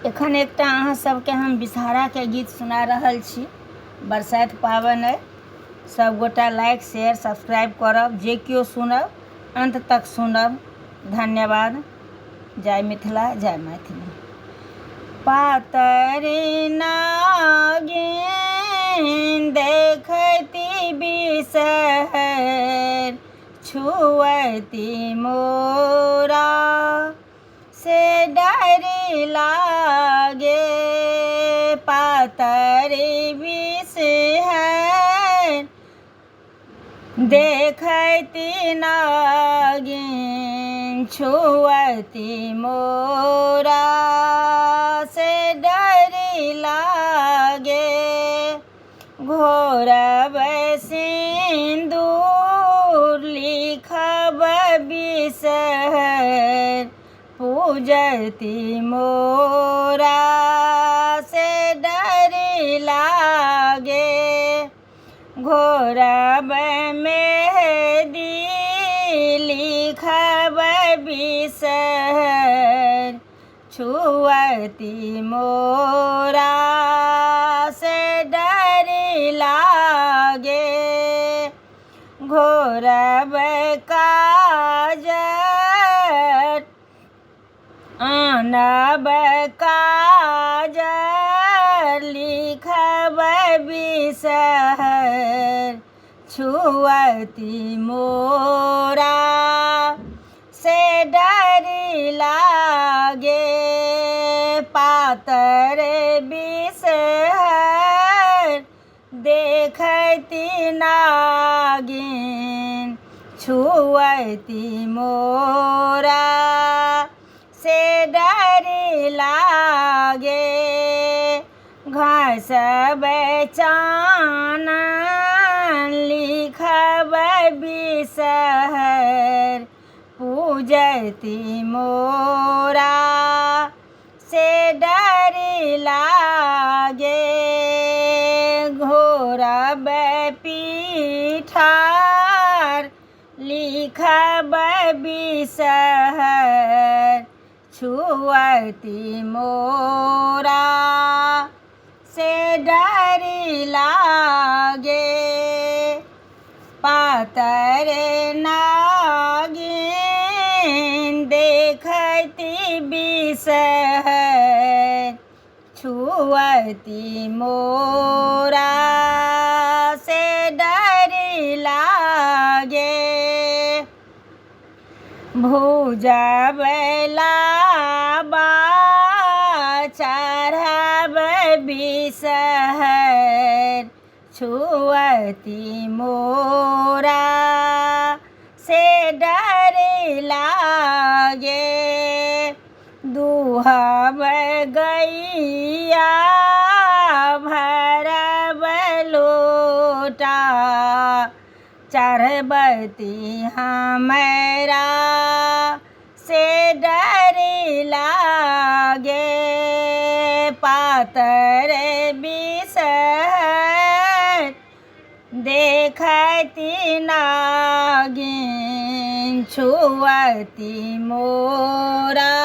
एखन एकटा अहाँ सबके हम विषहारा के गीत सुना रहल छी। बरसाइत पाबनि अइ, सब गोटा लाइक शेयर सब्सक्राइब करब, जे केओ सुनब अंत तक सुनब। धन्यवाद। जय मिथिला, जय मैथिली। पातरि नागिन देखती बिषहरि, छुअती मोरा से डर लागे। पातरि बिषहरि देखती नागिन, छुअती मोरा से डर लागे। घोरब सिंदूर लिखब बिषहरि, पूजती मोरा से डर लागे। घोरब मेहदी लिखब बिषहरि, छुअती मोरा से डर लागे। घोरब काजर आनब काजर लिखब बिषहरि, छुअती मोरा से डर लागे। पातरि बिषहरि देखती नागिन, छुअती मोरा से डर लागे। घसब चानन लिखब बिषहरि, पूजती मोरा से डर लागे। घोरब पीठार लिखब बिषहरि, छुअती मोरा से डर लागे। पातरि नागिन देखती बिषहरि, छुअती मोरा से डर लागे। भुजब लाबा चढ़ब बिषहरि, छुअती मोरा से डर लागे। दुहब गैया भरब लोटा, चढ़बती हमरा से डर लागे। पातरि बिषहरि देखती नागिन, छुअती मोरा